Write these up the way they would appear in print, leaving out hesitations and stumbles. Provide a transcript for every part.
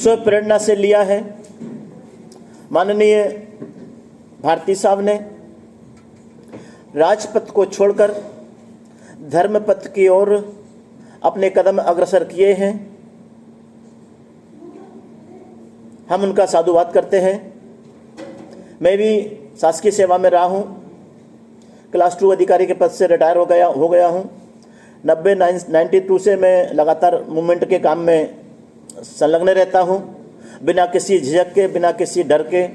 स्व प्रेरणा से लिया है। माननीय भारती साहब ने राजपथ को छोड़कर धर्म पथ की ओर अपने कदम अग्रसर किए हैं। हम उनका साधुवाद करते हैं। मैं भी शासकीय सेवा में रहा हूँ। क्लास 2 अधिकारी के पद से रिटायर हो गया हूँ। 92 से मैं लगातार मूवमेंट के काम में संलग्न रहता हूँ, बिना किसी झिझक के, बिना किसी डर के।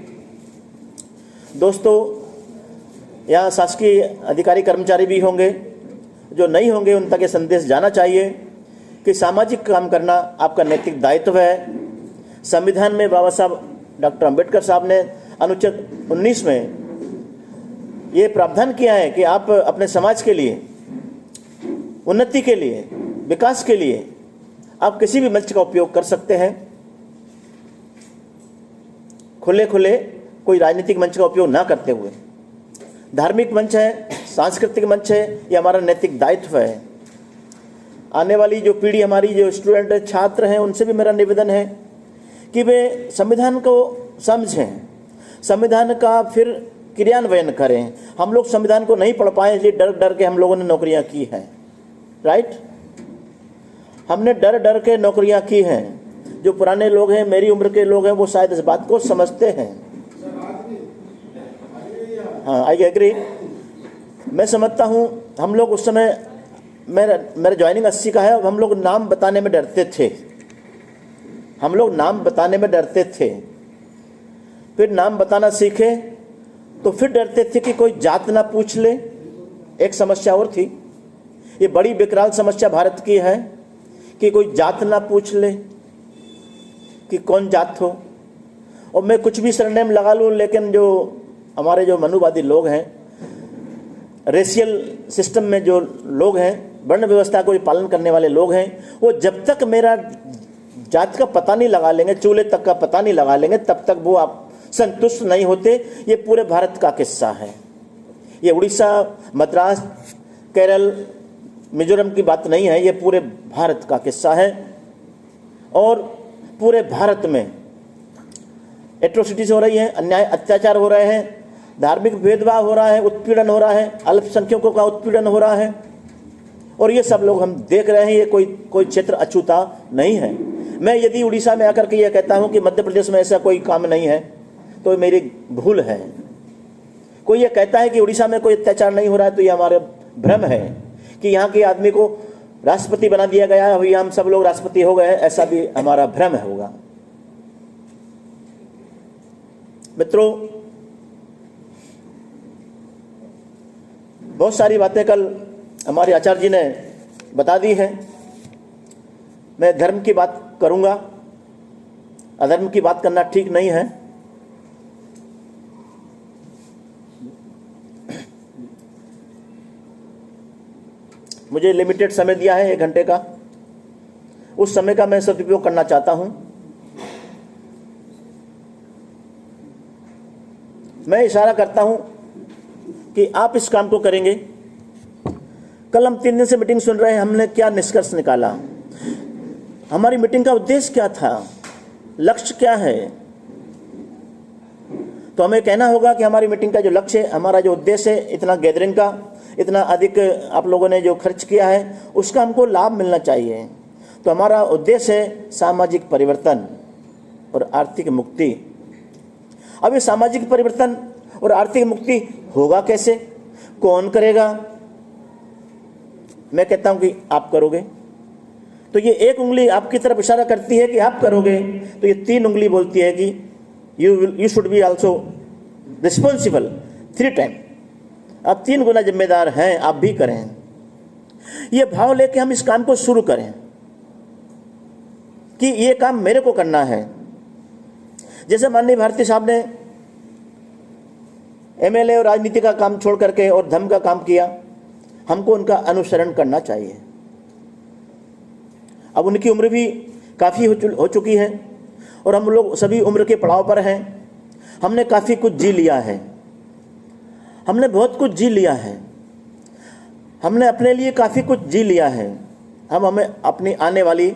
दोस्तों, यहाँ शासकीय अधिकारी कर्मचारी भी होंगे, जो नहीं होंगे उन तक ये संदेश जाना चाहिए कि सामाजिक काम करना आपका नैतिक दायित्व है। संविधान में बाबा साहब डॉक्टर अंबेडकर साहब ने अनुच्छेद 19 में ये प्रावधान किया है कि आप अपने समाज के लिए, उन्नति के लिए, विकास के लिए आप किसी भी मंच का उपयोग कर सकते हैं। खुले कोई राजनीतिक मंच का उपयोग ना करते हुए। धार्मिक मंच है, सांस्कृतिक मंच है, ये हमारा नैतिक दायित्व है। आने वाली जो पीढ़ी, हमारी जो स्टूडेंट है, छात्र हैं, उनसे भी मेरा निवेदन है कि वे संविधान को समझें, संविधान का फिर क्रियान्वयन करें। हम लोग संविधान को नहीं पढ़ पाए, इसलिए डर के हम लोगों ने नौकरियां की हैं। राइट, हमने डर के नौकरियां की हैं। जो पुराने लोग हैं, मेरी उम्र के लोग हैं, वो शायद इस बात को समझते हैं। हाँ, आई एग्री। मैं समझता हूँ हम लोग उस समय, मेरा ज्वाइनिंग 80 का है, हम लोग नाम बताने में डरते थे। हम लोग नाम बताने में डरते थे। फिर नाम बताना सीखे तो फिर डरते थे कि कोई जात ना पूछ ले। एक समस्या और थी, ये बड़ी विकराल समस्या भारत की है कि कोई जात ना पूछ ले कि कौन जात हो। और मैं कुछ भी सरनेम लगा लूँ, लेकिन जो हमारे जो मनुवादी लोग हैं, रेशियल सिस्टम में जो लोग हैं, वर्ण व्यवस्था को पालन करने वाले लोग हैं, वो जब तक मेरा जात का पता नहीं लगा लेंगे, चूल्हे तक का पता नहीं लगा लेंगे, तब तक वो आप संतुष्ट नहीं होते। ये पूरे भारत का किस्सा है। ये उड़ीसा, मद्रास, केरल, मिजोरम की बात नहीं है, ये पूरे भारत का किस्सा है। और पूरे भारत में एट्रोसिटीज हो रही है, अन्याय अत्याचार हो रहे हैं, धार्मिक भेदभाव हो रहा है, उत्पीड़न हो रहा है, अल्पसंख्यकों का उत्पीड़न हो रहा है, और ये सब लोग हम देख रहे हैं। ये कोई क्षेत्र अछूता नहीं है। मैं यदि उड़ीसा में आकर के ये कहता हूँ कि मध्य प्रदेश में ऐसा कोई काम नहीं है, तो मेरी भूल है। कोई ये कहता है कि उड़ीसा में कोई अत्याचार नहीं हो रहा है, तो ये हमारा भ्रम है कि यहाँ के आदमी को राष्ट्रपति बना दिया गया है, अभी हम सब लोग राष्ट्रपति हो गए हैं, ऐसा भी हमारा भ्रम होगा। मित्रों, बहुत सारी बातें कल हमारे आचार्य जी ने बता दी है। मैं धर्म की बात करूंगा, अधर्म की बात करना ठीक नहीं है। मुझे लिमिटेड समय दिया है, 1 घंटे का। उस समय का मैं सदुपयोग करना चाहता हूं। मैं इशारा करता हूं कि आप इस काम को करेंगे। कल हम 3 दिन से मीटिंग सुन रहे हैं, हमने क्या निष्कर्ष निकाला, हमारी मीटिंग का उद्देश्य क्या था, लक्ष्य क्या है। तो हमें कहना होगा कि हमारी मीटिंग का जो लक्ष्य है, हमारा जो उद्देश्य है, इतना गैदरिंग का, इतना अधिक आप लोगों ने जो खर्च किया है, उसका हमको लाभ मिलना चाहिए। तो हमारा उद्देश्य है सामाजिक परिवर्तन और आर्थिक मुक्ति। अब ये सामाजिक परिवर्तन और आर्थिक मुक्ति होगा कैसे, कौन करेगा? मैं कहता हूं कि आप करोगे। तो ये एक उंगली आपकी तरफ इशारा करती है कि आप करोगे, तो ये 3 उंगली बोलती है कि you should be also responsible 3 time. आप 3 गुना जिम्मेदार हैं, आप भी करें। ये भाव लेके हम इस काम को शुरू करें कि ये काम मेरे को करना है। जैसे माननीय भारती साहब ने एमएलए और राजनीति का काम छोड़ करके और धर्म का काम किया, हमको उनका अनुसरण करना चाहिए। अब उनकी उम्र भी काफ़ी हो चुकी है और हम लोग सभी उम्र के पड़ाव पर हैं। हमने काफ़ी कुछ जी लिया है, हमने बहुत कुछ जी लिया है, हमने अपने लिए काफ़ी कुछ जी लिया है। हम हमें अपनी आने वाली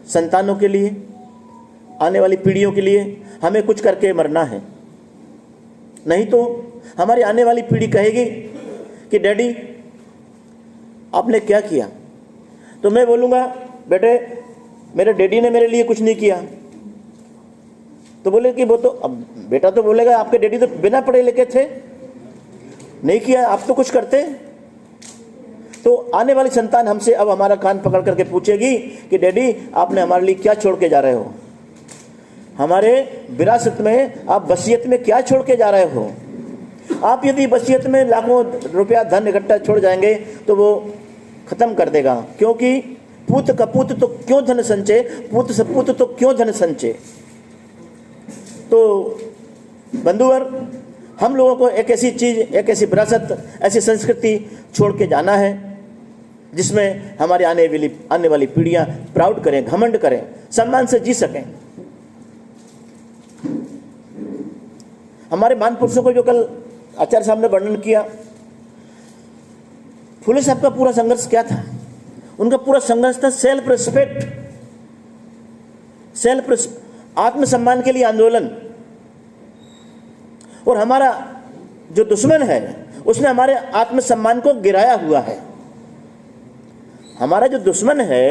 संतानों के लिए, आने वाली पीढ़ियों के लिए हमें कुछ करके मरना है, नहीं तो हमारी आने वाली पीढ़ी कहेगी कि डैडी आपने क्या किया। तो मैं बोलूँगा बेटे मेरे डैडी ने मेरे लिए कुछ नहीं किया। तो बोले कि वो तो, अब बेटा तो बोलेगा आपके डैडी तो बिना पढ़े लिखे थे, नहीं किया, आप तो कुछ करते। तो आने वाली संतान हमसे अब हमारा कान पकड़ करके पूछेगी कि डैडी आपने हमारे लिए क्या छोड़ के जा रहे हो, हमारे विरासत में आप वसीयत में क्या छोड़ के जा रहे हो। आप यदि वसीयत में लाखों रुपया धन इकट्ठा छोड़ जाएंगे तो वो खत्म कर देगा, क्योंकि पूत कपूत तो क्यों धन संचय, पूत सपूत तो क्यों धन संचय। तो बंधुवर, हम लोगों को एक ऐसी चीज, एक ऐसी विरासत, ऐसी संस्कृति छोड़ के जाना है जिसमें हमारी आने वाली पीढ़ियां प्राउड करें, घमंड करें, सम्मान से जी सकें। हमारे महापुरुषों को जो कल आचार्य साहब ने वर्णन किया, फुले साहब का पूरा संघर्ष क्या था? उनका पूरा संघर्ष था सेल्फ रिस्पेक्ट, आत्मसम्मान के लिए आंदोलन। और हमारा जो दुश्मन है उसने हमारे आत्मसम्मान को गिराया हुआ है। हमारा जो दुश्मन है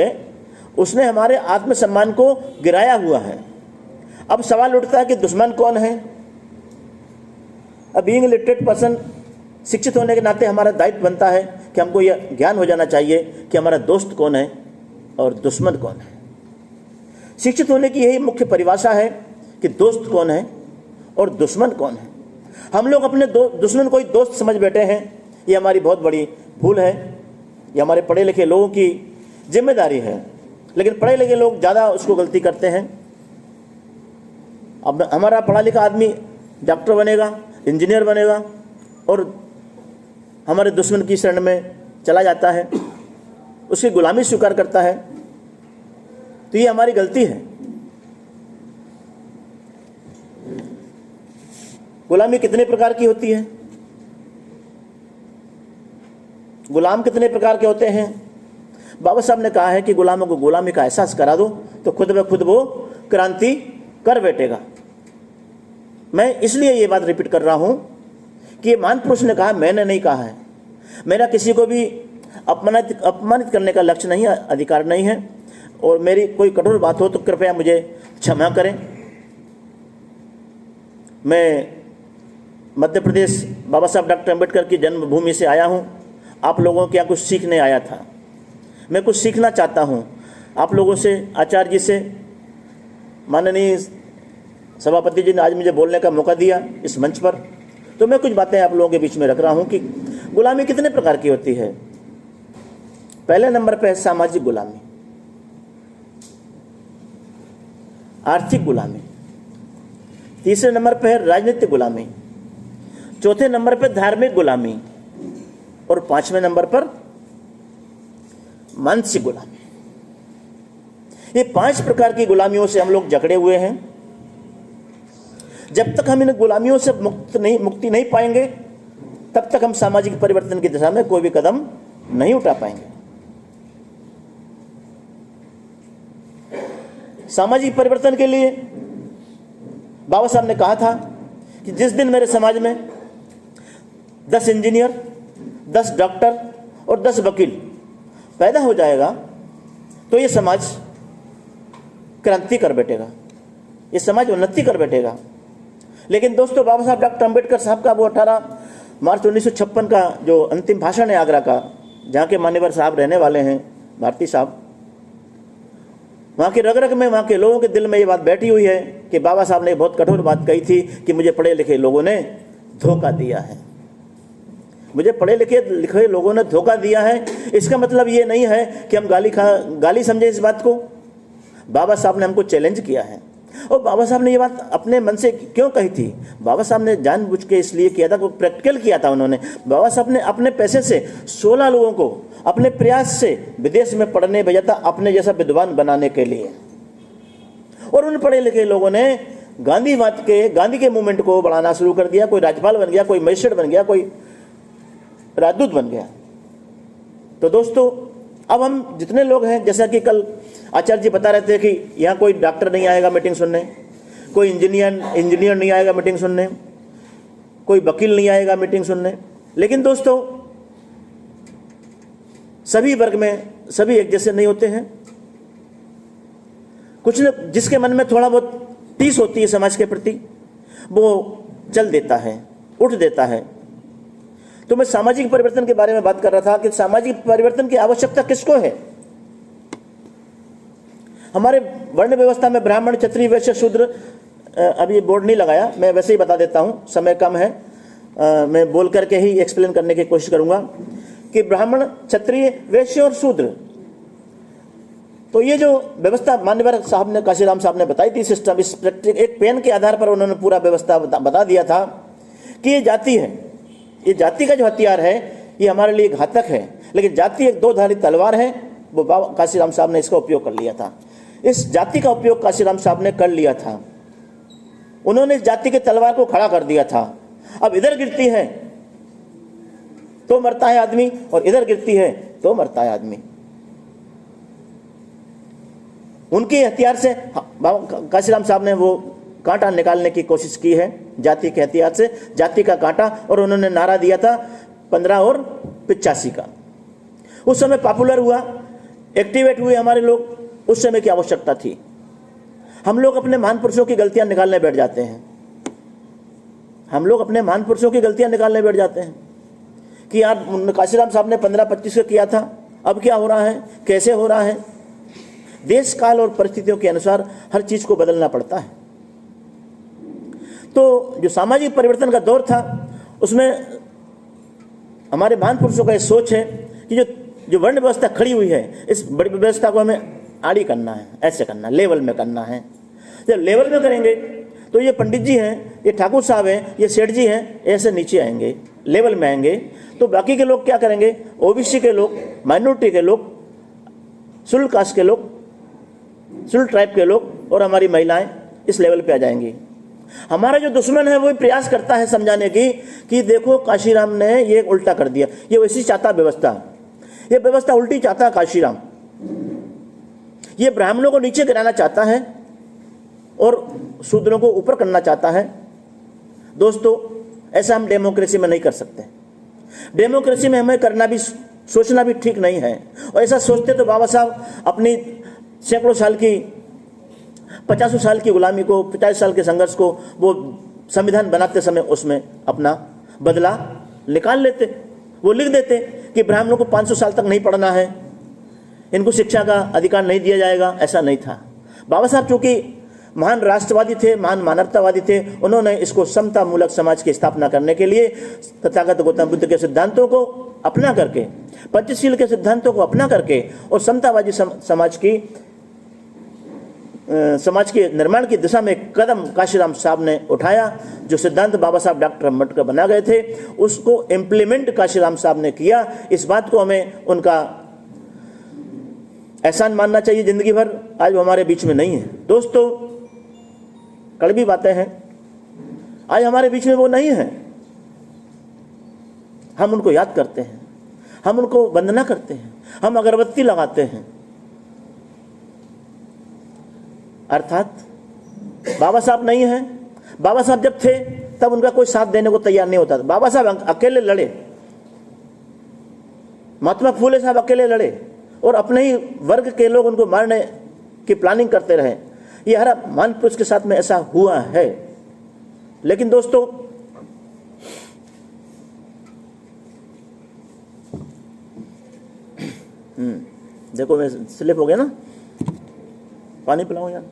उसने हमारे आत्मसम्मान को गिराया हुआ है। अब सवाल उठता है कि दुश्मन कौन है? अब बीइंग लिटरेट पर्सन, शिक्षित होने के नाते हमारा दायित्व बनता है कि हमको यह ज्ञान हो जाना चाहिए कि हमारा दोस्त कौन है और दुश्मन कौन है। शिक्षित होने की यही मुख्य परिभाषा है कि दोस्त कौन है और दुश्मन कौन है। हम लोग अपने दुश्मन को ही दोस्त समझ बैठे हैं, ये हमारी बहुत बड़ी भूल है। ये हमारे पढ़े लिखे लोगों की जिम्मेदारी है, लेकिन पढ़े लिखे लोग ज़्यादा उसको गलती करते हैं। अब हमारा पढ़ा लिखा आदमी डॉक्टर बनेगा, इंजीनियर बनेगा और हमारे दुश्मन की शरण में चला जाता है, उसकी गुलामी स्वीकार करता है, तो ये हमारी गलती है। गुलामी कितने प्रकार की होती है? गुलाम कितने प्रकार के होते हैं? बाबा साहब ने कहा है कि गुलामों को गुलामी का एहसास करा दो तो खुद ब खुद वो क्रांति कर बैठेगा। मैं इसलिए ये बात रिपीट कर रहा हूं कि ये महान पुरुष ने कहा, मैंने नहीं कहा है। मेरा किसी को भी अपमानित करने का लक्ष्य नहीं है, अधिकार नहीं है, और मेरी कोई कठोर बात हो तो कृपया मुझे क्षमा करें। मैं मध्य प्रदेश बाबा साहब डॉक्टर अम्बेडकर की जन्मभूमि से आया हूं। आप लोगों के यहाँ कुछ सीखने आया था। मैं कुछ सीखना चाहता हूं आप लोगों से, आचार्य जी से। माननीय सभापति जी ने आज मुझे बोलने का मौका दिया इस मंच पर, तो मैं कुछ बातें आप लोगों के बीच में रख रहा हूं कि गुलामी कितने प्रकार की होती है। पहले नंबर पर है सामाजिक गुलामी, आर्थिक गुलामी, तीसरे नंबर पर है राजनीतिक गुलामी, चौथे नंबर पर धार्मिक गुलामी और पांचवें नंबर पर मानसिक गुलामी। ये 5 प्रकार की गुलामियों से हम लोग जकड़े हुए हैं। जब तक हम इन गुलामियों से मुक्ति नहीं पाएंगे तब तक हम सामाजिक परिवर्तन की दिशा में कोई भी कदम नहीं उठा पाएंगे। सामाजिक परिवर्तन के लिए बाबा साहब ने कहा था कि जिस दिन मेरे समाज में 10 इंजीनियर, 10 डॉक्टर और 10 वकील पैदा हो जाएगा तो ये समाज क्रांति कर बैठेगा, ये समाज उन्नति कर बैठेगा। लेकिन दोस्तों, बाबा साहब डॉक्टर अम्बेडकर साहब का वो 18 मार्च 1956 का जो अंतिम भाषण है आगरा का, जहाँ के मान्यवर साहब रहने वाले हैं, भारती साहब, वहाँ के रग रग में, वहाँ के लोगों के दिल में ये बात बैठी हुई है कि बाबा साहब ने बहुत कठोर बात कही थी कि मुझे पढ़े लिखे लोगों ने धोखा दिया है। मुझे पढ़े लिखे लोगों ने धोखा दिया है, इसका मतलब ये नहीं है कि हम गाली समझे इस बात को। बाबा साहब ने हमको चैलेंज किया है, और बाबा साहब ने ये बात अपने मन से क्यों कही थी? बाबा साहब ने जानबूझ के इसलिए किया था, प्रैक्टिकल किया था उन्होंने। बाबा साहब ने अपने पैसे से 16 लोगों को अपने प्रयास से विदेश में पढ़ने भेजा था, अपने जैसा विद्वान बनाने के लिए। और उन पढ़े लिखे लोगों ने गांधी के मूवमेंट को बढ़ाना शुरू कर दिया। कोई राज्यपाल बन गया, कोई मजिस्ट्रेट बन गया, कोई राजदूत बन गया। तो दोस्तों, अब हम जितने लोग हैं, जैसा कि कल आचार्य जी बता रहे थे कि यहाँ कोई डॉक्टर नहीं आएगा मीटिंग सुनने, कोई इंजीनियर नहीं आएगा मीटिंग सुनने, कोई वकील नहीं आएगा मीटिंग सुनने। लेकिन दोस्तों, सभी वर्ग में सभी एक जैसे नहीं होते हैं। कुछ न जिसके मन में थोड़ा बहुत टीस होती है समाज के प्रति, वो चल देता है, उठ देता है। तो मैं सामाजिक परिवर्तन के बारे में बात कर रहा था कि सामाजिक परिवर्तन की आवश्यकता किसको है। हमारे वर्ण व्यवस्था में ब्राह्मण, क्षत्रिय, वैश्य, शूद्र, अभी बोर्ड नहीं लगाया, मैं वैसे ही बता देता हूँ, समय कम है, मैं बोल करके ही एक्सप्लेन करने की कोशिश करूंगा कि ब्राह्मण, क्षत्रिय, वैश्य और शूद्र। तो ये जो व्यवस्था मान्यवर साहब ने, काशीराम साहब ने बताई थी सिस्टम, इस एक पेन के आधार पर उन्होंने पूरा व्यवस्था बता दिया था कि ये जाति है, ये जाति का जो हथियार है ये हमारे लिए घातक है। लेकिन जाति एक दो धारी तलवार है, वो बाबा काशीराम साहब ने इसका उपयोग कर लिया था। इस जाति का उपयोग काशीराम साहब ने कर लिया था। उन्होंने इस जाति के तलवार को खड़ा कर दिया था। अब इधर गिरती है तो मरता है आदमी, और इधर गिरती है तो मरता है आदमी। उनके हथियार से बाबा काशीराम साहब ने वो कांटा निकालने की कोशिश की है, जाति के हथियार से, जाति का कांटा। और उन्होंने नारा दिया था 15 और 85 का। उस समय पॉपुलर हुआ, एक्टिवेट हुए हमारे लोग। उस समय की आवश्यकता थी। हम लोग अपने महान पुरुषों की गलतियां निकालने बैठ जाते हैं। हम लोग अपने महान पुरुषों की गलतियां निकालने बैठ जाते हैं कि यार काशीराम साहब ने 15-25 का किया था, अब क्या हो रहा है, कैसे हो रहा है। देश काल और परिस्थितियों के अनुसार हर चीज को बदलना पड़ता है। तो जो सामाजिक परिवर्तन का दौर था, उसमें हमारे महान पुरुषों का ये सोच है कि जो वर्ण व्यवस्था खड़ी हुई है, इस बड़ी व्यवस्था को हमें आड़ी करना है, ऐसे करना, लेवल में करना है। जब लेवल में करेंगे तो ये पंडित जी हैं, ये ठाकुर साहब हैं, ये सेठ जी हैं, ऐसे नीचे आएंगे, लेवल में आएंगे। तो बाकी के लोग क्या करेंगे, ओबीसी के लोग, माइनॉरिटी के लोग, शुल्क कास्ट के लोग, शुल्क ट्राइब के लोग और हमारी महिलाएं इस लेवल पे आ जाएंगी। हमारा जो दुश्मन है वो प्रयास करता है समझाने की कि देखो काशीराम ने ये उल्टा कर दिया, ये वैसी चाहता व्यवस्था, ये व्यवस्था उल्टी चाहता काशीराम, ये ब्राह्मणों को नीचे गिराना चाहता है और शूद्रों को ऊपर करना चाहता है। दोस्तों, ऐसा हम डेमोक्रेसी में नहीं कर सकते। डेमोक्रेसी में हमें करना भी, सोचना भी ठीक नहीं है। और ऐसा सोचते तो बाबा साहब अपनी सैकड़ों साल की, 50 साल की गुलामी को, 50 साल के संघर्ष को, वो संविधान बनाते समय उसमें अपना बदला निकाल लेते। वो लिख देते कि ब्राह्मणों को 500 साल तक नहीं पढ़ना है, इनको शिक्षा का अधिकार नहीं दिया जाएगा। ऐसा नहीं था। बाबा साहब चूंकि महान राष्ट्रवादी थे, महान मानवतावादी थे, उन्होंने इसको समता मूलक समाज की स्थापना करने के लिए तथागत गौतम बुद्ध के सिद्धांतों को अपना करके, पंचशील के सिद्धांतों को अपना करके और समतावादी समाज के निर्माण की दिशा में कदम काशीराम साहब ने उठाया। जो सिद्धांत बाबा साहब डॉक्टर अम्बेडकर बना गए थे, उसको इम्प्लीमेंट काशीराम साहब ने किया। इस बात को हमें उनका एहसान मानना चाहिए जिंदगी भर। आज वो हमारे बीच में नहीं है। दोस्तों, कड़वी बातें हैं, आज हमारे बीच में वो नहीं है। हम उनको याद करते हैं, हम उनको वंदना करते हैं, हम अगरबत्ती लगाते हैं। अर्थात बाबा साहब नहीं है। बाबा साहब जब थे तब उनका कोई साथ देने को तैयार नहीं होता था। बाबा साहब अकेले लड़े, महात्मा फूले साहब अकेले लड़े और अपने ही वर्ग के लोग उनको मारने की प्लानिंग करते रहे। ये हर महान पुरुष के साथ में ऐसा हुआ है। लेकिन दोस्तों, देखो मैं स्लिप हो गया ना, पानी पिलाऊं यार।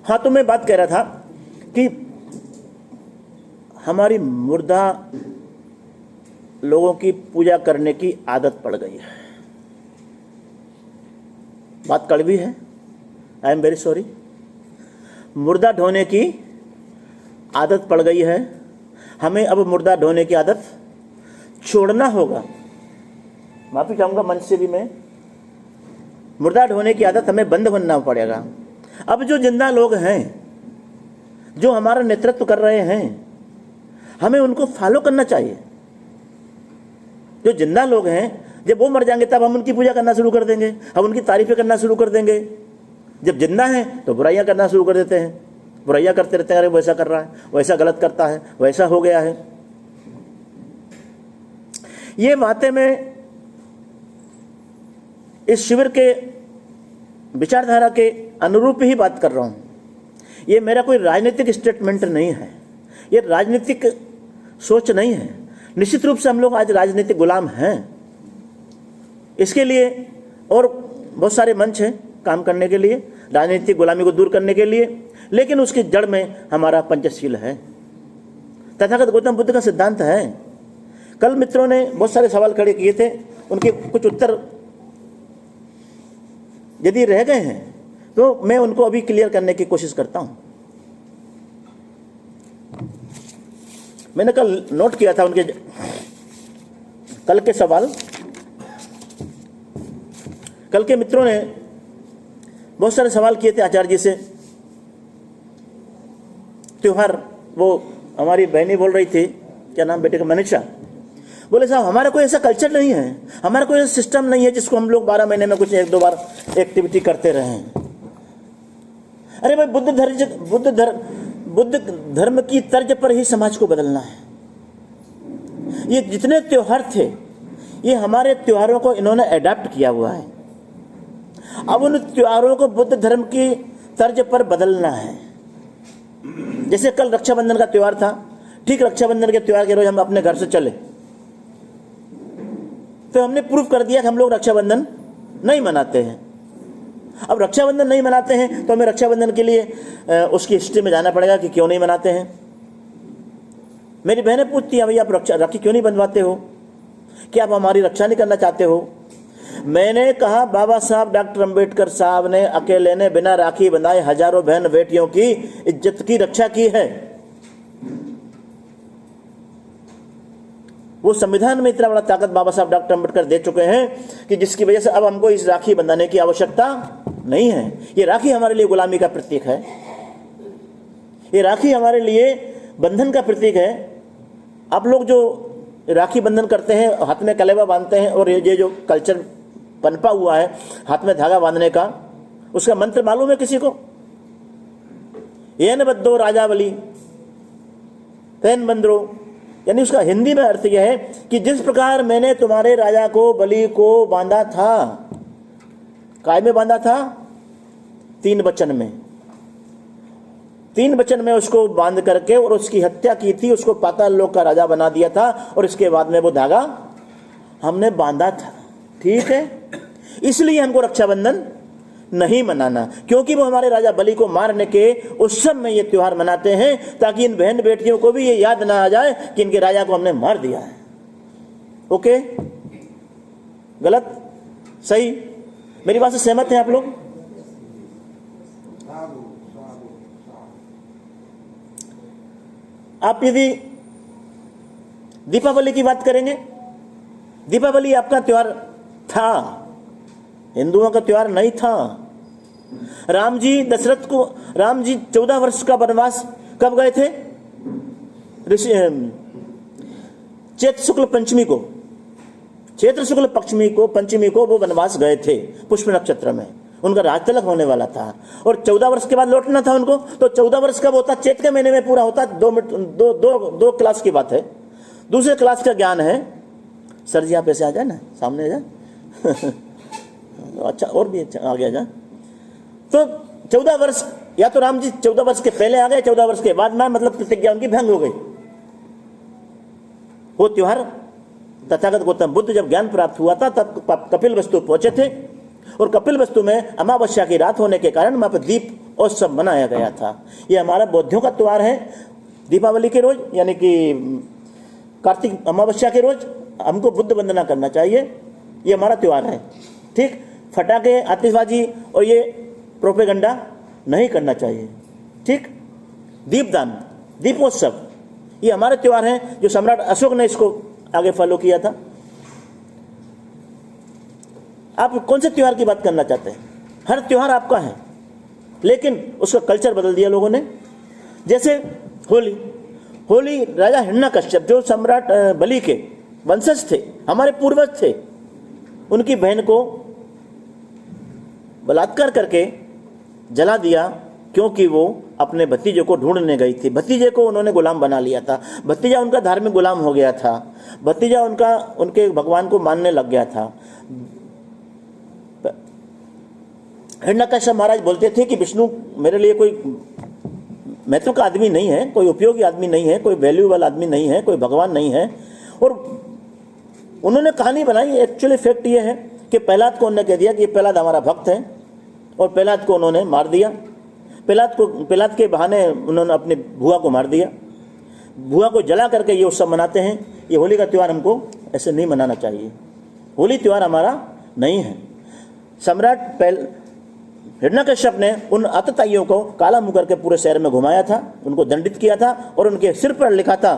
हाँ, तो मैं बात कह रहा था कि हमारी मुर्दा लोगों की पूजा करने की आदत पड़ गई है। बात कड़वी है, आई एम वेरी सॉरी। मुर्दा ढोने की आदत पड़ गई है। हमें अब मुर्दा ढोने की आदत छोड़ना होगा। माफी चाहूंगा मंच से भी मैं मुर्दा ढोने की आदत हमें बंद करना पड़ेगा। अब जो जिंदा लोग हैं, जो हमारा नेतृत्व कर रहे हैं, हमें उनको फॉलो करना चाहिए। जो जिंदा लोग हैं, जब वो मर जाएंगे तब हम उनकी पूजा करना शुरू कर देंगे, हम उनकी तारीफें करना शुरू कर देंगे। जब जिंदा हैं तो बुराइयां करना शुरू कर देते हैं, बुराइयां करते रहते हैं, अरे वैसा कर रहा है, वैसा गलत करता है, वैसा हो गया है। ये बातें मैं इस शिविर के विचारधारा के अनुरूप ही बात कर रहा हूं। ये मेरा कोई राजनीतिक स्टेटमेंट नहीं है, ये राजनीतिक सोच नहीं है। निश्चित रूप से हम लोग आज राजनीतिक गुलाम हैं। इसके लिए और बहुत सारे मंच हैं काम करने के लिए, राजनीतिक गुलामी को दूर करने के लिए, लेकिन उसकी जड़ में हमारा पंचशील है, तथागत गौतम बुद्ध का सिद्धांत है। कल मित्रों ने बहुत सारे सवाल खड़े किए थे, उनके कुछ उत्तर यदि रह गए हैं तो मैं उनको अभी क्लियर करने की कोशिश करता हूं। मैंने कल नोट किया था उनके कल के सवाल। कल के मित्रों ने बहुत सारे सवाल किए थे आचार्य जी से। त्योहार, वो हमारी बहनी बोल रही थी, क्या नाम बेटे का, मनीषा, बोले साहब हमारा कोई ऐसा कल्चर नहीं है, हमारा कोई ऐसा सिस्टम नहीं है जिसको हम लोग 12 महीने में कुछ 1-2 बार एक्टिविटी करते रहें। अरे भाई, बुद्ध धर्म की तर्ज पर ही समाज को बदलना है। ये जितने त्योहार थे, ये हमारे त्योहारों को इन्होंने अडॉप्ट किया हुआ है। अब उन त्योहारों को बुद्ध धर्म की तर्ज पर बदलना है। जैसे कल रक्षाबंधन का त्योहार था, ठीक रक्षाबंधन के त्योहार के रोज हम अपने घर से चले तो हमने प्रूव कर दिया कि हम लोग रक्षाबंधन नहीं मनाते हैं। अब रक्षाबंधन नहीं मनाते हैं तो हमें रक्षाबंधन के लिए उसकी हिस्ट्री में जाना पड़ेगा कि क्यों नहीं मनाते हैं। मेरी बहनें पूछती हैं, भैया आप राखी क्यों नहीं बंधवाते हो, क्या आप हमारी रक्षा नहीं करना चाहते हो? मैंने कहा, बाबा साहब डॉक्टर अंबेडकर साहब ने अकेले ने बिना राखी बंधाए हजारों बहन बेटियों की इज्जत की रक्षा की है। वो संविधान में इतना बड़ा ताकत बाबा साहब डॉक्टर अंबेडकर दे चुके हैं कि जिसकी वजह से अब हमको इस राखी बंधाने की आवश्यकता नहीं है। ये राखी हमारे लिए गुलामी का प्रतीक है, ये राखी हमारे लिए बंधन का प्रतीक है। आप लोग जो राखी बंधन करते हैं, हाथ में कलेवा बांधते हैं, और ये जो कल्चर पनपा हुआ है हाथ में धागा बांधने का, उसका मंत्र मालूम है किसी को? येन बद्धो राजा बलि तैन बंदरो, यानी उसका हिंदी में अर्थ यह है कि जिस प्रकार मैंने तुम्हारे राजा को, बलि को बांधा था, काय में बांधा था? 3 वचन में, 3 वचन में उसको बांध करके और उसकी हत्या की थी, उसको पाताल लोक का राजा बना दिया था, और इसके बाद में वो धागा हमने बांधा था। ठीक है, इसलिए हमको रक्षाबंधन नहीं मनाना, क्योंकि वो हमारे राजा बलि को मारने के उत्सव में ये त्योहार मनाते हैं, ताकि इन बहन बेटियों को भी ये याद ना आ जाए कि इनके राजा को हमने मार दिया है। ओके, गलत, सही? मेरी बात से सहमत हैं आप लोग? आप यदि दीपावली की बात करेंगे, दीपावली आपका त्योहार था, हिंदुओं का त्योहार नहीं था। राम जी 14 वर्ष का वनवास कब गए थे? चैत्र शुक्ल पंचमी को, चैत्र शुक्ल पंचमी को वो वनवास गए थे पुष्प नक्षत्र में, उनका राज तिलक होने वाला था, और 14 वर्ष के बाद लौटना था उनको। तो 14 वर्ष कब होता? चैत्र के महीने में पूरा होता। 2 क्लास की बात है। दूसरे क्लास का ज्ञान है। सर जी आप ऐसे आ जाए ना, सामने आ जाए। अच्छा, और भी अच्छा, आ गया जा। तो 14 वर्ष, या तो राम जी 14 वर्ष के पहले आ गए, 14 वर्ष के बाद में, मतलब प्रतिज्ञा उनकी भंग हो गई। वो त्योहार तथागत गौतम बुद्ध जब ज्ञान प्राप्त हुआ था तब कपिल वस्तु पहुंचे थे, और कपिल वस्तु में अमावस्या की रात होने के कारण वहां पर दीप उत्सव मनाया गया था। ये हमारा बौद्धों का त्योहार है। दीपावली के रोज, यानी कि कार्तिक अमावस्या के रोज हमको बुद्ध वंदना करना चाहिए, ये हमारा त्योहार है। ठीक, फटाके, आतिशबाजी और ये प्रोपेगंडा नहीं करना चाहिए। ठीक, दीपदान, दीपोत्सव, ये हमारे त्योहार हैं, जो सम्राट अशोक ने इसको आगे फॉलो किया था। आप कौन से त्यौहार की बात करना चाहते हैं? हर त्यौहार आपका है, लेकिन उसका कल्चर बदल दिया लोगों ने। जैसे होली, होली राजा हिरण्यकश्यप जो सम्राट बलि के वंशज थे, हमारे पूर्वज थे, उनकी बहन को बलात्कार करके जला दिया, क्योंकि वो अपने भतीजे को ढूंढने गई थी। भतीजे को उन्होंने गुलाम बना लिया था। भतीजा उनका धार्मिक गुलाम हो गया था। भतीजा उनके भगवान को मानने लग गया था। हिरण्यकश्यप महाराज बोलते थे कि विष्णु मेरे लिए कोई महत्व का आदमी नहीं है, कोई उपयोगी आदमी नहीं है, कोई वैल्यूएबल आदमी नहीं है, कोई भगवान नहीं है। और उन्होंने कहानी बनाई। एक्चुअली फैक्ट ये है कि प्रहलाद को उन्होंने कह दिया कि ये प्रहलाद हमारा भक्त है, और प्रहलाद को उन्होंने मार दिया। प्रहलाद के बहाने उन्होंने अपने बुआ को मार दिया। बुआ को जला करके ये उत्सव मनाते हैं। ये होली का त्यौहार हमको ऐसे नहीं मनाना चाहिए। होली त्यौहार हमारा नहीं है। सम्राट हिरण्यकश्यप ने उन आतताइयों को काला मुंह करके पूरे शहर में घुमाया था, उनको दंडित किया था, और उनके सिर पर लिखा था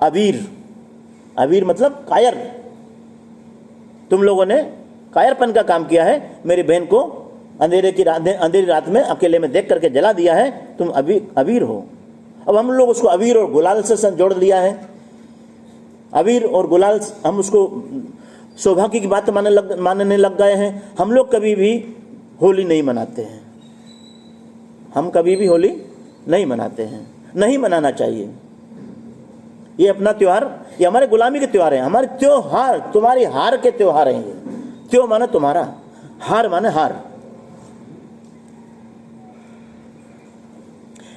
अबीर। अबीर मतलब कायर। तुम लोगों ने कायरपन का काम किया है, मेरी बहन को अंधेरी रात में अकेले में देख करके जला दिया है, तुम अबीर हो। अब हम लोग उसको अबीर और गुलाल से जोड़ दिया है। अबीर और गुलाल हम उसको सौभाग्य की बात मानने लग गए हैं। हम लोग कभी भी होली नहीं मनाते हैं। हम कभी भी होली नहीं मनाते हैं, नहीं मनाना चाहिए। ये अपना त्योहार, ये हमारे गुलामी के त्योहार हैं। हमारे त्योहार तुम्हारी हार के त्योहार हैं। ये त्यों माने तुम्हारा, हार माने हार।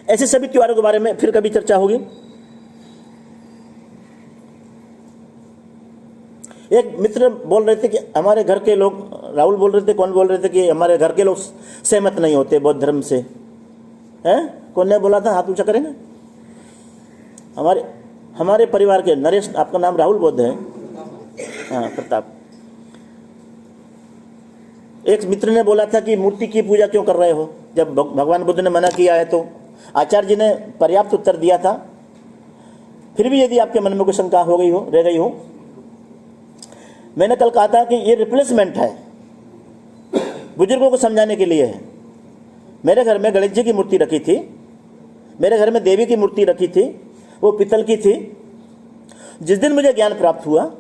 ऐसे सभी त्योहारों के बारे में फिर कभी चर्चा होगी। एक मित्र बोल रहे थे कि हमारे घर के लोग, राहुल बोल रहे थे, कौन बोल रहे थे कि हमारे घर के लोग सहमत नहीं होते बौद्ध धर्म से, हैं? कौन ने बोला था? हाथ ऊंचा करेंगे। हमारे परिवार के नरेश, आपका नाम राहुल बोध है? हाँ, प्रताप। एक मित्र ने बोला था कि मूर्ति की पूजा क्यों कर रहे हो, जब भगवान बुद्ध ने मना किया है। तो आचार्य जी ने पर्याप्त उत्तर दिया था। फिर भी यदि आपके मन में कोई शंका रह गई हो, मैंने कल कहा था कि ये रिप्लेसमेंट है, बुजुर्गों को समझाने के लिए है। मेरे घर में गणेश जी की मूर्ति रखी थी, मेरे घर में देवी की मूर्ति रखी थी, वो पीतल की थी। जिस दिन मुझे ज्ञान प्राप्त हुआ,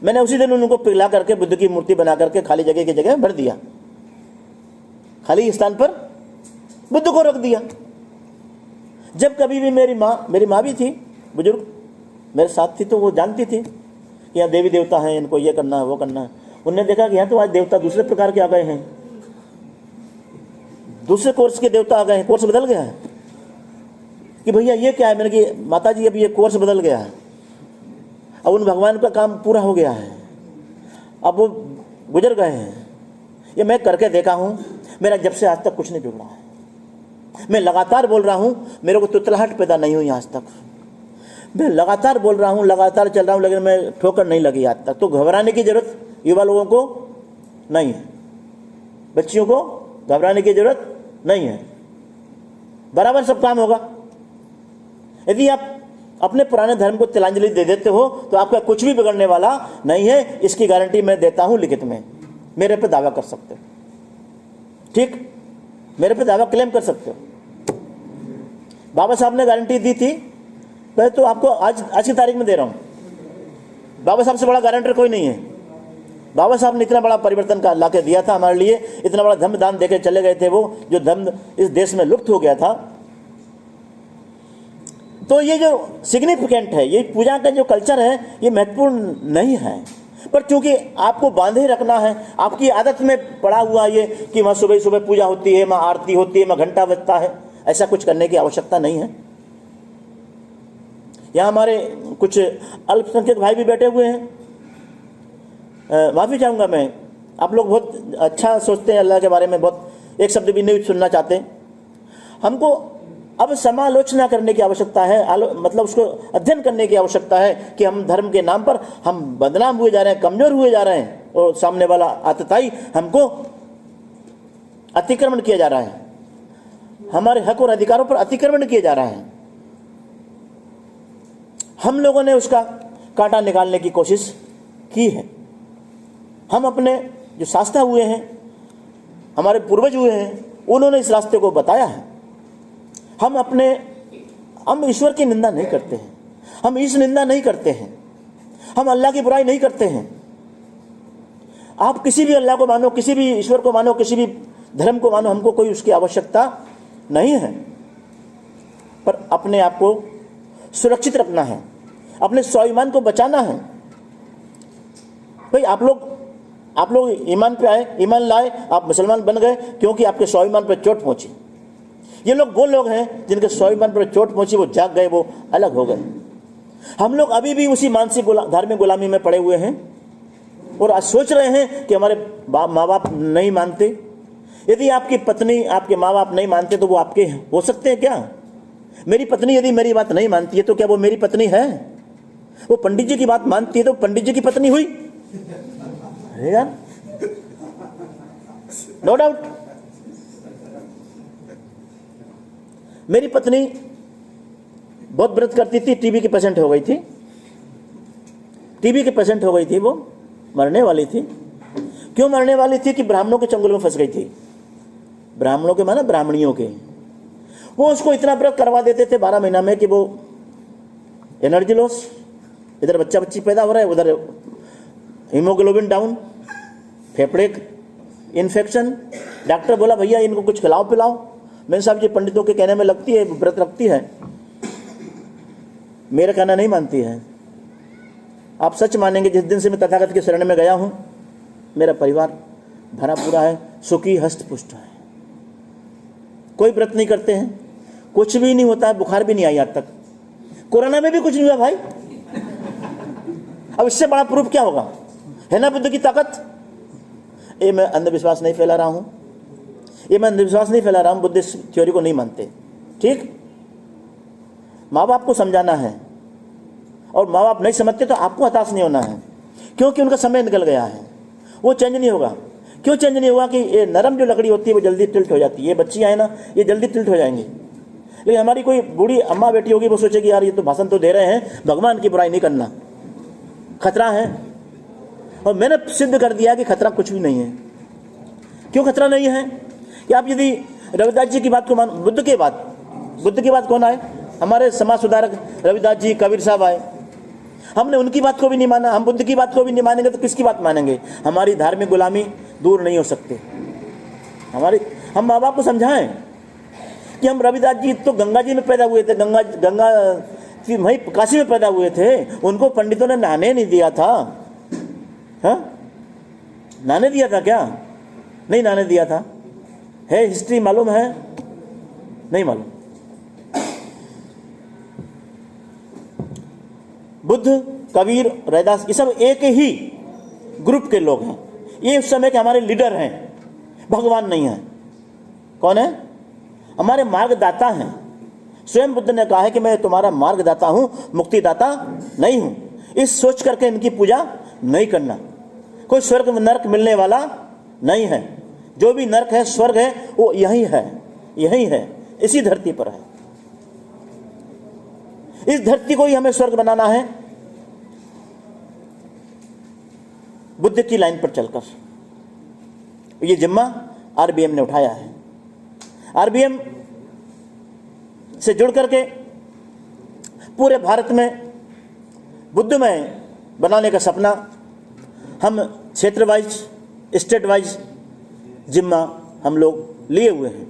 मैंने उसी दिन उनको पिघला करके बुद्ध की मूर्ति बना करके खाली जगह की जगह भर दिया, खाली स्थान पर बुद्ध को रख दिया। जब कभी भी मेरी माँ भी थी बुजुर्ग, मेरे साथ थी, तो वो जानती थी कि यहाँ देवी देवता हैं, इनको ये करना है वो करना है। उन्होंने देखा कि यहाँ तो आज देवता दूसरे प्रकार के आ गए हैं, दूसरे कोर्स के देवता आ गए हैं, कोर्स बदल गया है। कि भैया ये क्या है? मैंने कि माता जी अब ये कोर्स बदल गया है, अब उन भगवान का काम पूरा हो गया है, अब वो गुजर गए हैं। ये मैं करके देखा हूँ, मेरा जब से आज तक कुछ नहीं बिगड़ा है। मैं लगातार बोल रहा हूँ, मेरे को तुतलाहट पैदा नहीं हुई आज तक। मैं लगातार बोल रहा हूँ, लगातार चल रहा हूँ, लेकिन मैं ठोकर नहीं लगी आज तक। तो घबराने की जरूरत युवा लोगों को नहीं है, बच्चियों को घबराने की जरूरत नहीं है। बराबर सब काम होगा। यदि आप अपने पुराने धर्म को तिलांजलि दे देते हो तो आपका कुछ भी बिगड़ने वाला नहीं है। इसकी गारंटी मैं देता हूं लिखित में, मेरे पे दावा कर सकते हो। ठीक, मेरे पे दावा क्लेम कर सकते हो। बाबा साहब ने गारंटी दी थी, मैं तो आपको आज की तारीख में दे रहा हूं। बाबा साहब से बड़ा गारंटर कोई नहीं है। बाबा साहब ने इतना बड़ा परिवर्तन का ला के दिया था हमारे लिए, इतना बड़ा धर्म दान देके चले गए थे वो, जो धर्म इस देश में लुप्त हो गया था। तो ये जो सिग्निफिकेंट है, ये पूजा का जो कल्चर है, ये महत्वपूर्ण नहीं है, पर चूंकि आपको बांधे रखना है, आपकी आदत में पड़ा हुआ ये कि वहाँ सुबह सुबह पूजा होती है, वहाँ आरती होती है, वहाँ घंटा बजता है, ऐसा कुछ करने की आवश्यकता नहीं है। यहाँ हमारे कुछ अल्पसंख्यक भाई भी बैठे हुए हैं। माफ़ी चाहूँगा मैं, आप लोग बहुत अच्छा सोचते हैं अल्लाह के बारे में, बहुत एक शब्द भी नहीं सुनना चाहते। हमको अब समालोचना करने की आवश्यकता है, मतलब उसको अध्ययन करने की आवश्यकता है कि हम धर्म के नाम पर हम बदनाम हुए जा रहे हैं, कमजोर हुए जा रहे हैं, और सामने वाला आतताई हमको अतिक्रमण किया जा रहा है, हमारे हक और अधिकारों पर अतिक्रमण किया जा रहा है। हम लोगों ने उसका कांटा निकालने की कोशिश की है। हम अपने जो शास्त्रा हुए हैं, हमारे पूर्वज हुए हैं, उन्होंने इस रास्ते को बताया है। हम ईश्वर की निंदा नहीं करते हैं, हम ईश निंदा नहीं करते हैं, हम अल्लाह की बुराई नहीं करते हैं। आप किसी भी अल्लाह को मानो, किसी भी ईश्वर को मानो, किसी भी धर्म को मानो, हमको कोई उसकी आवश्यकता नहीं है। पर अपने आप को सुरक्षित रखना है, अपने स्वाभिमान को बचाना है। भाई आप लोग ईमान पे आए, ईमान लाए, आप मुसलमान बन गए क्योंकि आपके स्वाभिमान पर चोट पहुंची। ये लोग वो लोग हैं जिनके स्वाभिमान पर चोट पहुंची, वो जाग गए, वो अलग हो गए। हम लोग अभी भी उसी मानसिक धार्मिक गुलामी में पड़े हुए हैं और आज सोच रहे हैं कि हमारे माँ बाप नहीं मानते। यदि आपकी पत्नी, आपके माँ बाप नहीं मानते तो वो आपके हो सकते हैं क्या? मेरी पत्नी यदि मेरी बात नहीं मानती है तो क्या वो मेरी पत्नी है? वो पंडित जी की बात मानती है तो पंडित जी की पत्नी हुई। अरे यार, नो डाउट। मेरी पत्नी बहुत व्रत करती थी, टीबी की पेशेंट हो गई थी। टीबी की पेशेंट हो गई थी, वो मरने वाली थी। क्यों मरने वाली थी? कि ब्राह्मणों के चंगुल में फंस गई थी। ब्राह्मणों के माना ब्राह्मणियों के। वो उसको इतना व्रत करवा देते थे 12 महीना में कि वो एनर्जी लॉस, इधर बच्चा बच्ची पैदा हो रहा है, उधर हीमोग्लोबिन डाउन, फेफड़े इन्फेक्शन। डॉक्टर बोला भैया इनको कुछ खिलाओ पिलाओ। मैंने साहब जी पंडितों के कहने में लगती है, व्रत रखती है, मेरा कहना नहीं मानती है। आप सच मानेंगे, जिस दिन से मैं तथागत के शरण में गया हूं, मेरा परिवार भरा पूरा है, सुखी हस्त पुष्ट है। कोई व्रत नहीं करते हैं, कुछ भी नहीं होता है, बुखार भी नहीं आई आज तक। कोरोना में भी कुछ नहीं हुआ भाई। अब इससे बड़ा प्रूफ क्या होगा? है ना बुद्ध की ताकत। ये मैं अंधविश्वास नहीं फैला रहा हूं, बुद्ध इस थ्योरी को नहीं मानते। ठीक, माँ बाप को समझाना है और माँ बाप नहीं समझते तो आपको हताश नहीं होना है, क्योंकि उनका समय निकल गया है, वो चेंज नहीं होगा। क्यों चेंज नहीं होगा? कि ये नरम जो लकड़ी होती है वो जल्दी टिल्ट हो जाती है। ये बच्चियाँ हैं ना, ये जल्दी टिल्ट हो जाएंगी। लेकिन हमारी कोई बूढ़ी अम्मा बेटी होगी, वो सोचेगी यार ये तो भाषण तो दे रहे हैं, भगवान की बुराई नहीं करना, खतरा है। और मैंने सिद्ध कर दिया कि खतरा कुछ भी नहीं है। क्यों खतरा नहीं है? कि आप यदि रविदास जी की बात को मान, बुद्ध की बात कौन आए? हमारे समाज सुधारक रविदास जी, कबीर साहब आए। हमने उनकी बात को भी नहीं माना, हम बुद्ध की बात को भी नहीं मानेंगे तो किसकी बात मानेंगे? हमारी धार्मिक गुलामी दूर नहीं हो सकती। हम माँ बाप को समझाएं कि हम रविदास जी तो गंगा जी में पैदा हुए थे, गंगा की वहीं काशी में पैदा हुए थे। उनको पंडितों ने नहाने नहीं दिया था। हाँ, नहाने दिया था क्या? नहीं नहाने दिया था। है हिस्ट्री मालूम है? नहीं मालूम। बुद्ध, कबीर, रैदास, ये सब एक ही ग्रुप के लोग हैं। ये उस समय के हमारे लीडर हैं, भगवान नहीं है। कौन है? हमारे मार्गदाता हैं। स्वयं बुद्ध ने कहा है कि मैं तुम्हारा मार्गदाता हूं, मुक्तिदाता नहीं हूं। इस सोच करके इनकी पूजा नहीं करना। कोई स्वर्ग नरक मिलने वाला नहीं है। जो भी नरक है, स्वर्ग है, वो यही है, इसी धरती पर है। इस धरती को ही हमें स्वर्ग बनाना है, बुद्ध की लाइन पर चलकर। ये जिम्मा आरबीएम ने उठाया है। आरबीएम से जुड़ करके पूरे भारत में बुद्धमय बनाने का सपना हम क्षेत्र वाइज, स्टेट वाइज जिम्मा हम लोग लिए हुए हैं।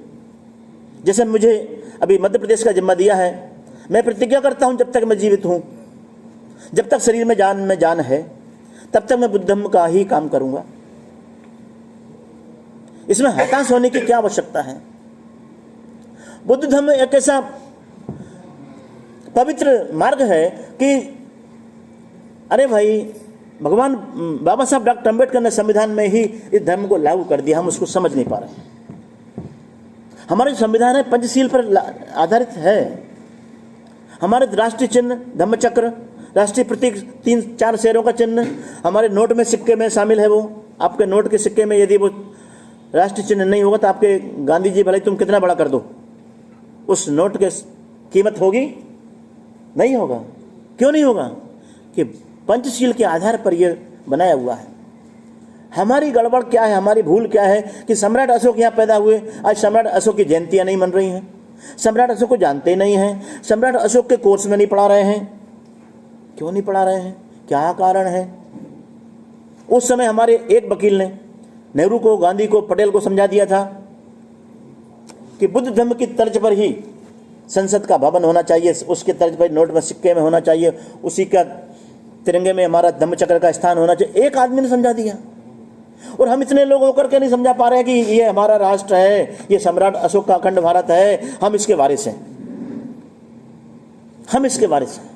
जैसे मुझे अभी मध्य प्रदेश का जिम्मा दिया है, मैं प्रतिज्ञा करता हूं जब तक मैं जीवित हूं, जब तक शरीर में जान है, तब तक मैं बुद्ध धम्म का ही काम करूंगा। इसमें हताश होने की क्या आवश्यकता है? बुद्ध धम्म एक ऐसा पवित्र मार्ग है कि अरे भाई, भगवान बाबा साहब डॉक्टर अम्बेडकर ने संविधान में ही इस धर्म को लागू कर दिया, हम उसको समझ नहीं पा रहे हैं। हमारा जो संविधान है पंचशील पर आधारित है। हमारे राष्ट्रीय चिन्ह धम्मचक्र, राष्ट्रीय प्रतीक 3-4 शेरों का चिन्ह हमारे नोट में, सिक्के में शामिल है। वो आपके नोट के सिक्के में यदि वो राष्ट्रीय चिन्ह नहीं होगा तो आपके गांधी जी भले तुम कितना बड़ा कर दो, उस नोट की कीमत होगी नहीं होगा। क्यों नहीं होगा? कि पंचशील के आधार पर यह बनाया हुआ है। हमारी गड़बड़ क्या है, हमारी भूल क्या है कि सम्राट अशोक यहाँ पैदा हुए, आज सम्राट अशोक की जयंतियाँ नहीं मन रही हैं, सम्राट अशोक को जानते नहीं हैं, सम्राट अशोक के कोर्स में नहीं पढ़ा रहे हैं। क्यों नहीं पढ़ा रहे हैं, क्या कारण है? उस समय हमारे एक वकील ने नेहरू को, गांधी को, पटेल को समझा दिया था कि बुद्ध धर्म की तर्ज पर ही संसद का भवन होना चाहिए, उसके तर्ज पर नोट में, सिक्के में होना चाहिए, उसी का तिरंगे में हमारा धम्मचक्र का स्थान होना चाहिए। एक आदमी ने समझा दिया, और हम इतने लोग होकर के नहीं समझा पा रहे हैं कि ये हमारा राष्ट्र है, ये सम्राट अशोक का अखंड भारत है, हम इसके वारिस हैं, हम इसके वारिस हैं,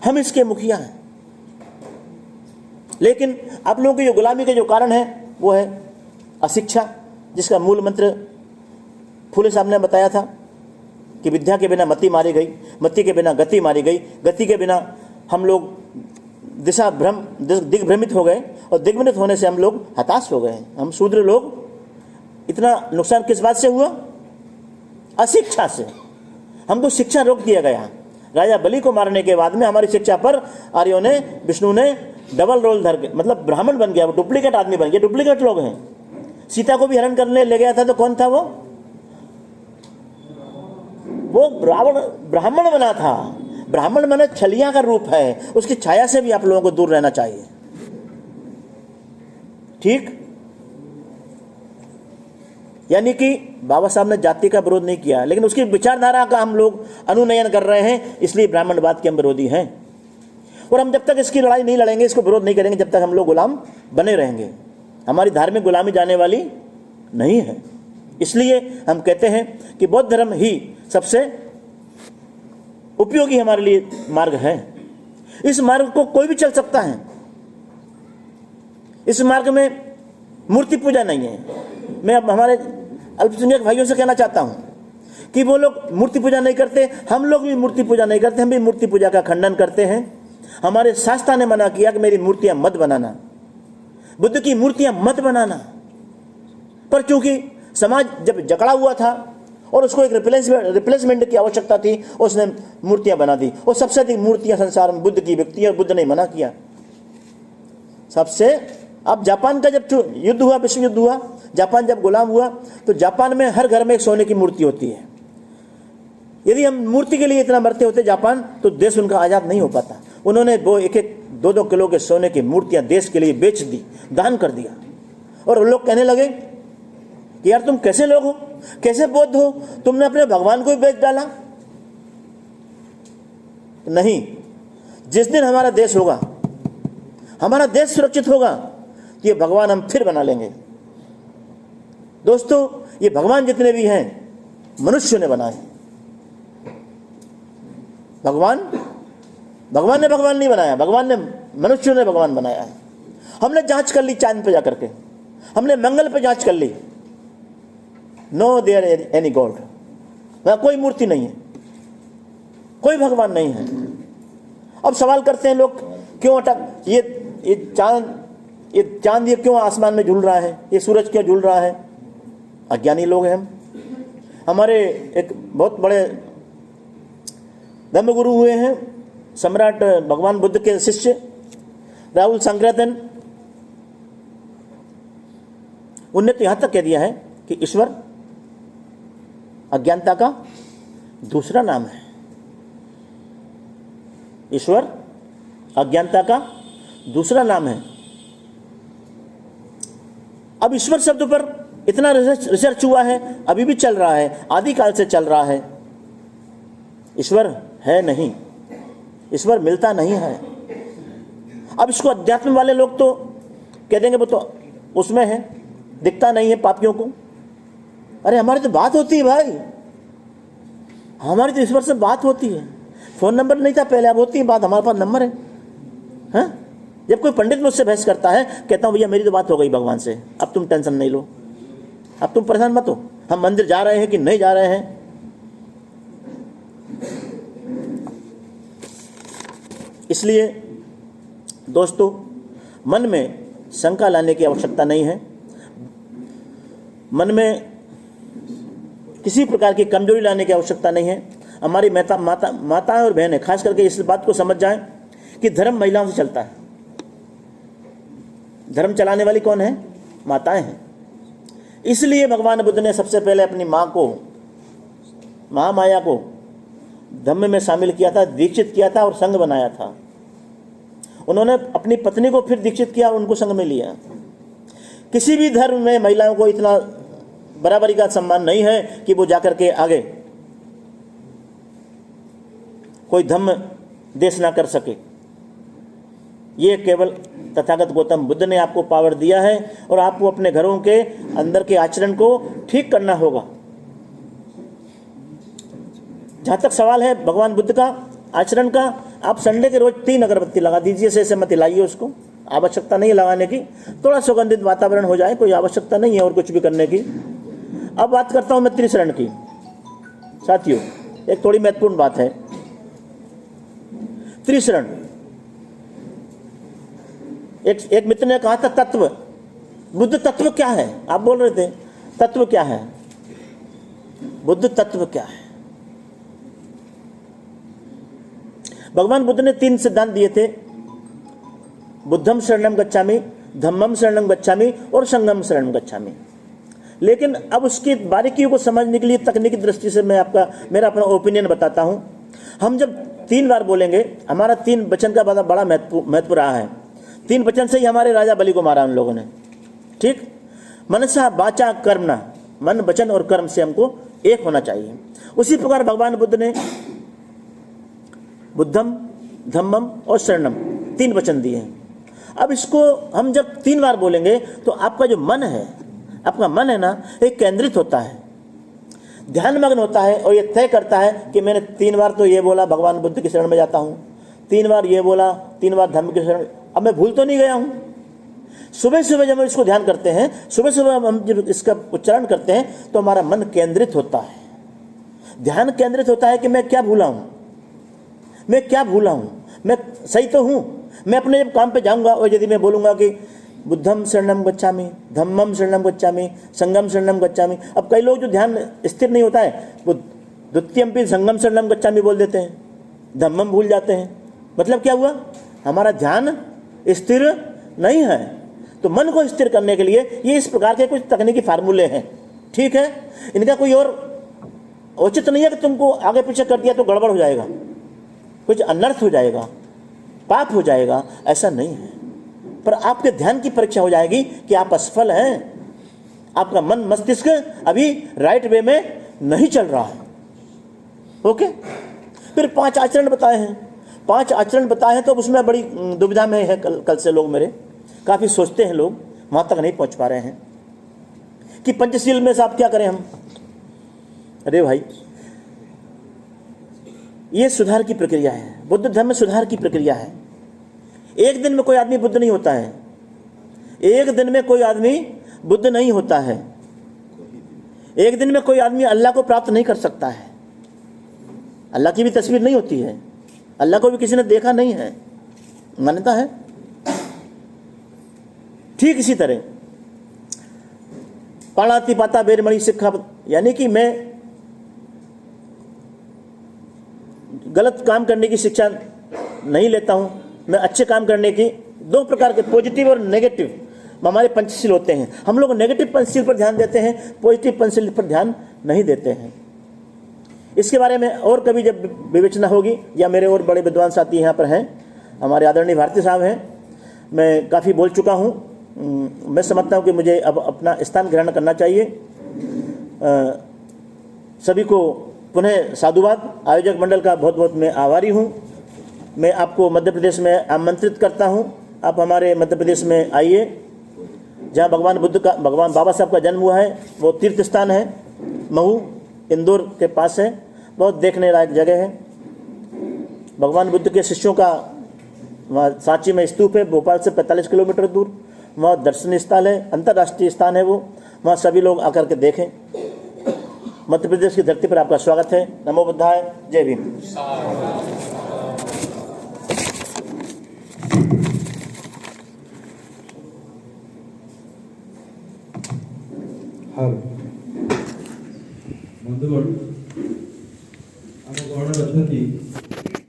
हम इसके मुखिया हैं। लेकिन आप लोगों की जो गुलामी के जो कारण है वो है अशिक्षा, जिसका मूल मंत्र फूले साहब ने बताया था कि विद्या के बिना मति मारी गई, मति के बिना गति मारी गई, गति के बिना हम लोग दिग्भ्रमित हो गए, और दिग्भ्रमित होने से हम लोग हताश हो गए। हम शूद्र लोग इतना नुकसान किस बात से हुआ? अशिक्षा से। हमको शिक्षा रोक दिया गया। राजा बलि को मारने के बाद में हमारी शिक्षा पर आर्यों ने, विष्णु ने डबल रोल धर के, मतलब ब्राह्मण बन गया, वो डुप्लीकेट आदमी बन गया, डुप्लीकेट लोग हैं। सीता को भी हरण करने ले गया था तो कौन था वो रावण ब्राह्मण बना था। ब्राह्मण माने छलिया का रूप है, उसकी छाया से भी आप लोगों को दूर रहना चाहिए। ठीक, यानी कि बाबा साहब ने जाति का विरोध नहीं किया, लेकिन उसकी विचारधारा का हम लोग अनुनयन कर रहे हैं, इसलिए ब्राह्मणवाद के हम विरोधी हैं। और हम जब तक इसकी लड़ाई नहीं लड़ेंगे, इसको विरोध नहीं करेंगे, जब तक हम लोग गुलाम बने रहेंगे। हमारी धार्मिक गुलामी जाने वाली नहीं है। इसलिए हम कहते हैं कि बौद्ध धर्म ही सबसे उपयोगी हमारे लिए मार्ग है। इस मार्ग को कोई भी चल सकता है। इस मार्ग में मूर्ति पूजा नहीं है। मैं अब हमारे अल्पसंख्यक भाइयों से कहना चाहता हूं कि वो लोग मूर्ति पूजा नहीं करते, हम लोग भी मूर्ति पूजा नहीं करते, हम भी मूर्ति पूजा का खंडन करते हैं। हमारे शास्त्रा ने मना किया कि मेरी मूर्तियां मत बनाना, बुद्ध की मूर्तियां मत बनाना। पर चूंकि समाज जब जकड़ा हुआ था और उसको एक रिप्लेसमेंट की आवश्यकता थी, उसने मूर्तियां बना दी, और सबसे अधिक मूर्तियां संसार में बुद्ध की बिकती है, और बुद्ध ने मना किया सबसे। अब जापान का जब युद्ध हुआ, विश्व युद्ध हुआ, जापान जब गुलाम हुआ, तो जापान में हर घर में एक सोने की मूर्ति होती है। यदि हम मूर्ति के लिए इतना मरते होते जापान, तो देश उनका आजाद नहीं हो पाता। उन्होंने वो 1-2 किलो के सोने की मूर्तियां देश के लिए बेच दी, दान कर दिया। और लोग कहने लगे कि यार तुम कैसे लोग हो, कैसे बौद्ध हो, तुमने अपने भगवान को ही बेच डाला। नहीं, जिस दिन हमारा देश होगा, हमारा देश सुरक्षित होगा, तो ये भगवान हम फिर बना लेंगे। दोस्तों, ये भगवान जितने भी हैं मनुष्य ने बनाए। भगवान ने भगवान नहीं बनाया, भगवान ने मनुष्य ने भगवान बनाया है। हमने जांच कर ली चांद पे जाकर के, हमने मंगल पे जांच कर ली, नो देयर एनी गॉड, वहां कोई मूर्ति नहीं है, कोई भगवान नहीं है। अब सवाल करते हैं लोग, क्यों अटक ये चांद ये क्यों आसमान में झूल रहा है, ये सूरज क्यों झूल रहा है? अज्ञानी लोग हैं हम। हमारे एक बहुत बड़े धर्मगुरु हुए हैं, सम्राट भगवान बुद्ध के शिष्य राहुल सांकृत्यन, उनने तो यहां तक कह दिया है कि ईश्वर अज्ञानता का दूसरा नाम है। ईश्वर अज्ञानता का दूसरा नाम है। अब ईश्वर शब्द पर इतना रिसर्च हुआ है, अभी भी चल रहा है, आदिकाल से चल रहा है। ईश्वर है नहीं, ईश्वर मिलता नहीं है। अब इसको अध्यात्म वाले लोग तो कह देंगे वो तो उसमें है, दिखता नहीं है पापियों को। अरे हमारी तो बात होती है भाई, हमारी तो ईश्वर से बात होती है। फोन नंबर नहीं था पहले, अब होती है बात, हमारे पास नंबर है। हाँ? जब कोई पंडित मुझसे बहस करता है, कहता हूँ भैया मेरी तो बात हो गई भगवान से, अब तुम टेंशन नहीं लो, अब तुम परेशान मत हो, हम मंदिर जा रहे हैं कि नहीं जा रहे हैं। इसलिए दोस्तों, मन में शंका लाने की आवश्यकता नहीं है, मन में किसी प्रकार की कमजोरी लाने की आवश्यकता नहीं है। हमारी माताएं और बहनें खास करके इस बात को समझ जाएं कि धर्म महिलाओं से चलता है। धर्म चलाने वाली कौन है? माताएं हैं। इसलिए भगवान बुद्ध ने सबसे पहले अपनी माँ को, महामाया को धम्म में शामिल किया था, दीक्षित किया था और संघ बनाया था। उन्होंने अपनी पत्नी को फिर दीक्षित किया और उनको संघ में लिया। किसी भी धर्म में महिलाओं को इतना बराबरी का सम्मान नहीं है कि वो जाकर के आगे कोई धम्म देश ना कर सके। ये केवल तथागत गौतम बुद्ध ने आपको पावर दिया है और आपको अपने घरों के अंदर के आचरण को ठीक करना होगा। जहां तक सवाल है भगवान बुद्ध का आचरण का, आप संडे के रोज 3 अगरबत्ती लगा दीजिए, से मत हिलाइए उसको, आवश्यकता नहीं है लगाने की। थोड़ा सुगंधित वातावरण हो जाए, कोई आवश्यकता नहीं है और कुछ भी करने की। अब बात करता हूं मैं त्रिशरण की। साथियों, एक थोड़ी महत्वपूर्ण बात है। त्रिशरण, एक मित्र ने कहा था तत्व, बुद्ध तत्व क्या है? आप बोल रहे थे तत्व क्या है, बुद्ध तत्व क्या है? भगवान बुद्ध ने 3 सिद्धांत दिए थे, बुद्धम शरणम गच्छामि, धम्मम शरणम गच्छामि और संघम शरणम गच्छामि। लेकिन अब उसकी बारीकियों को समझने के लिए तकनीकी दृष्टि से मैं मेरा अपना ओपिनियन बताता हूं। हम जब 3 बार बोलेंगे, हमारा 3 वचन का बड़ा महत्व रहा है। 3 वचन से ही हमारे राजा बलि को मारा उन लोगों ने। ठीक, मनसा वाचा कर्मणा, मन वचन और कर्म से हमको एक होना चाहिए। उसी प्रकार भगवान बुद्ध ने बुद्धम, धम्मम और शरणम 3 वचन दिए हैं। अब इसको हम जब 3 बार बोलेंगे तो आपका जो मन है, आपका मन है ना, एक केंद्रित होता है, ध्यान मग्न होता है और ये तय करता है कि मैंने 3 बार तो ये बोला भगवान बुद्ध की शरण में जाता हूँ, 3 बार ये बोला, 3 बार धम्म की शरण, अब मैं भूल तो नहीं गया हूँ। सुबह सुबह जब हम इसको ध्यान करते हैं, सुबह सुबह हम जब इसका उच्चारण करते हैं तो हमारा मन केंद्रित होता है, ध्यान केंद्रित होता है कि मैं क्या भूला हूँ, मैं क्या भूला हूँ, मैं सही तो हूँ। मैं अपने जब काम पे जाऊँगा और यदि मैं बोलूँगा कि बुद्धम शरणम गच्छामि, धम्मम शरणम गच्छामि, संगम शरणम गच्छामि, अब कई लोग जो ध्यान स्थिर नहीं होता है वो द्वितीयम्पि संगम शरणम गच्छामि बोल देते हैं, धम्मम भूल जाते हैं। मतलब क्या हुआ, हमारा ध्यान स्थिर नहीं है। तो मन को स्थिर करने के लिए ये इस प्रकार के कुछ तकनीकी फार्मूले हैं। ठीक है, इनका कोई और औचित्य नहीं है कि तुमको आगे पीछे कर दिया तो गड़बड़ हो जाएगा, कुछ अनर्थ हो जाएगा, पाप हो जाएगा, ऐसा नहीं है। पर आपके ध्यान की परीक्षा हो जाएगी कि आप असफल हैं, आपका मन मस्तिष्क अभी राइट वे में नहीं चल रहा है। ओके, फिर 5 आचरण बताए हैं। 5 आचरण बताए हैं तो उसमें बड़ी दुविधा में है कल से लोग मेरे, काफी सोचते हैं लोग, वहां तक नहीं पहुंच पा रहे हैं कि पंचशील में से आप क्या करें हम। अरे भाई, ये सुधार की प्रक्रिया है, बुद्ध धर्म में सुधार की प्रक्रिया है। एक दिन में कोई आदमी बुद्ध नहीं होता है, एक दिन में कोई आदमी बुद्ध नहीं होता है, एक दिन में कोई आदमी अल्लाह को प्राप्त नहीं कर सकता है। अल्लाह की भी तस्वीर नहीं होती है, अल्लाह को भी किसी ने देखा नहीं है, मान्यता है। ठीक इसी तरह पाणाति पाता बेरमणि शिक्षा, यानी कि मैं गलत काम करने की शिक्षा नहीं लेता हूं, मैं अच्छे काम करने की, 2 प्रकार के पॉजिटिव और नेगेटिव हमारे पंचशील होते हैं। हम लोग नेगेटिव पंचशील पर ध्यान देते हैं, पॉजिटिव पंचशील पर ध्यान नहीं देते हैं। इसके बारे में और कभी जब विवेचना होगी, या मेरे और बड़े विद्वान साथी यहाँ पर हैं, हमारे आदरणीय भारती साहब हैं, मैं काफ़ी बोल चुका हूँ। मैं समझता हूँ कि मुझे अब अपना स्थान ग्रहण करना चाहिए। सभी को पुनः साधुवाद। आयोजक मंडल का बहुत बहुत मैं आभारी हूँ। मैं आपको मध्य प्रदेश में आमंत्रित करता हूँ, आप हमारे मध्य प्रदेश में आइए, जहाँ भगवान बाबा साहब का जन्म हुआ है। वो तीर्थ स्थान है, महू इंदौर के पास है, बहुत देखने लायक जगह है। भगवान बुद्ध के शिष्यों का वहाँ सांची में स्तूप है, भोपाल से 45 किलोमीटर दूर, वहाँ दर्शनीय स्थल है, अंतर्राष्ट्रीय स्थान है वो, वहाँ सभी लोग आकर के देखें। मध्य प्रदेश की धरती पर आपका स्वागत है। नमो बुद्धाय, जय भीम। हर